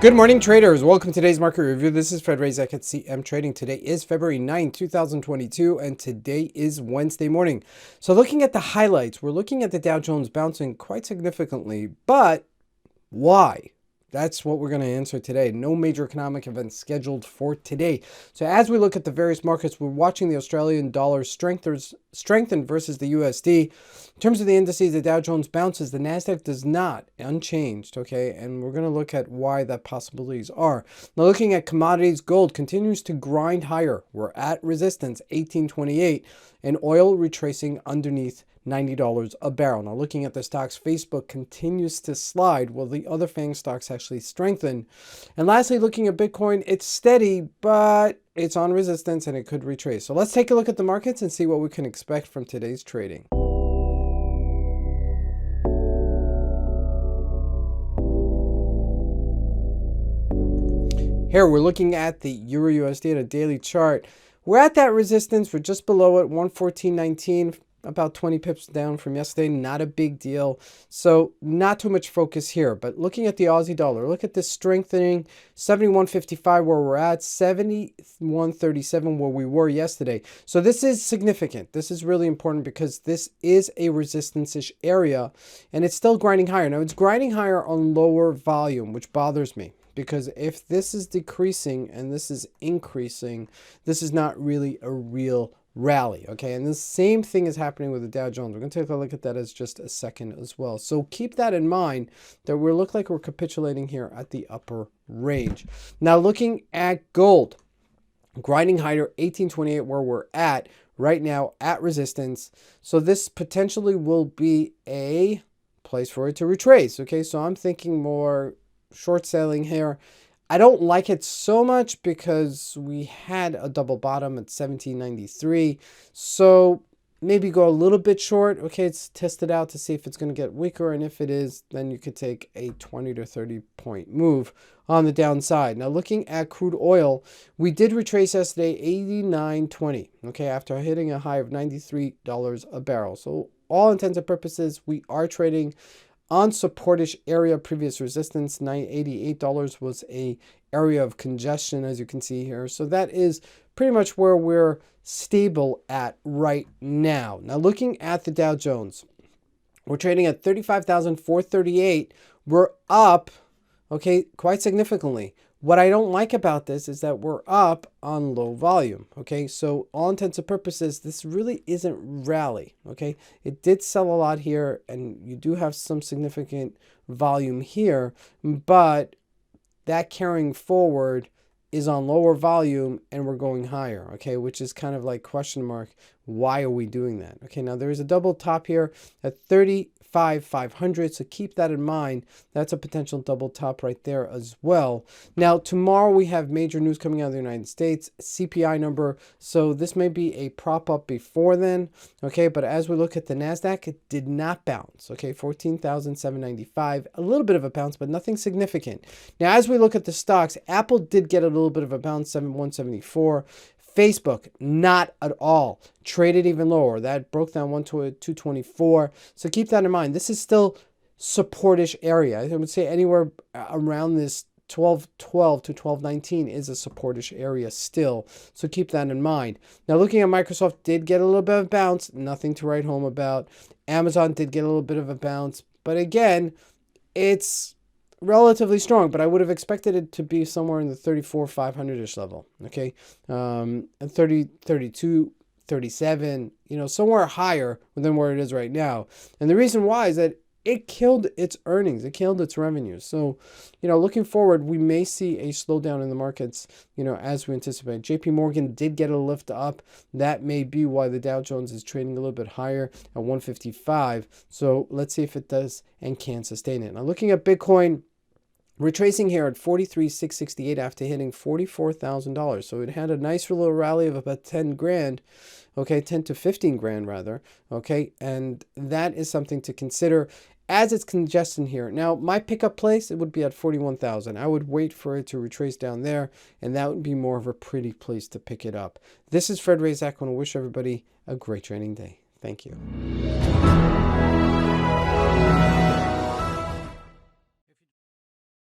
Good morning, traders. Welcome to today's market review. This is Razak at CMTrading. Today is February 9, 2022, and today is Wednesday morning. So looking at the highlights, we're looking at the Dow Jones bouncing quite significantly, but why? That's what we're going to answer today. No major economic events scheduled for today. So as we look at the various markets, we're watching the Australian dollar strengthen versus the USD. In terms of the indices, the Dow Jones bounces, the NASDAQ does not, unchanged, okay? And we're going to look at why that possibilities are. Now looking at commodities, gold continues to grind higher. We're at resistance, 1828, and oil retracing underneath $90 a barrel. Now looking at the stocks, Facebook continues to slide while the other FANG stocks actually strengthen. And lastly, looking at Bitcoin, it's steady, but it's on resistance and it could retrace. So let's take a look at the markets and see what we can expect from today's trading. Here we're looking at the Euro USD at a daily chart. We're at that resistance. We're just below it, 114.19. About 20 pips down from yesterday, not a big deal. So not too much focus here, but looking at the Aussie dollar, look at this strengthening, 71.55 where we're at, 71.37 where we were yesterday. So this is significant. This is really important because this is a resistance-ish area and it's still grinding higher. Now it's grinding higher on lower volume, which bothers me. Because if this is decreasing and this is increasing, this is not really a real rally, okay? And the same thing is happening with the Dow Jones. We're going to take a look at that as just a second as well. So keep that in mind that we look like we're capitulating here at the upper range. Now looking at gold, grinding higher, 1828 where we're at right now at resistance. So this potentially will be a place for it to retrace, okay? So I'm thinking more short selling here. I don't like it so much because we had a double bottom at 1793. So maybe go a little bit short. Okay, let's test it out to see if it's going to get weaker. And if it is, then you could take a 20 to 30 point move on the downside. Now looking at crude oil, we did retrace yesterday 89.20. Okay, after hitting a high of $93 a barrel. So all intents and purposes, we are trading on supportish area. Previous resistance, $88 was a area of congestion, as you can see here. So that is pretty much where we're stable at right now. Now looking at the Dow Jones, we're trading at 35,438. We're up, okay, quite significantly. What I don't like about this is that we're up on low volume, okay? So all intents and purposes, this really isn't rally, okay? It did sell a lot here, and you do have some significant volume here, but that carrying forward is on lower volume and we're going higher, okay? Which is kind of like question mark, why are we doing that? Okay, now there is a double top here at 35,500, so keep that in mind. That's a potential double top right there as well. Now tomorrow we have major news coming out of the United States, CPI number, so this may be a prop up before then, okay? But as we look at the NASDAQ, it did not bounce, okay? 14,795, a little bit of a bounce, but nothing significant. Now as we look at the stocks, Apple did get a little bit of a bounce, 174. Facebook, not at all. Traded even lower. That broke down 224. So keep that in mind. This is still supportish area. I would say anywhere around this 1212 to 1219 is a supportish area still. So keep that in mind. Now looking at Microsoft, did get a little bit of a bounce. Nothing to write home about. Amazon did get a little bit of a bounce. But again, it's relatively strong, but I would have expected it to be somewhere in the 34,500-ish level, okay? And 30, 32, 37, you know, somewhere higher than where it is right now. And the reason why is that it killed its earnings. It killed its revenue. So, you know, looking forward, we may see a slowdown in the markets, you know, as we anticipate. JP Morgan did get a lift up. That may be why the Dow Jones is trading a little bit higher at 155. So let's see if it does and can sustain it. Now looking at Bitcoin, we're tracing here at 43,668 after hitting $44,000. So it had a nice little rally of about 10 grand, okay, 10 to 15 grand rather, okay, and that is something to consider as it's congestion here. Now, my pickup place, it would be at 41,000. I would wait for it to retrace down there, and that would be more of a pretty place to pick it up. This is Razak. I want to wish everybody a great trading day. Thank you.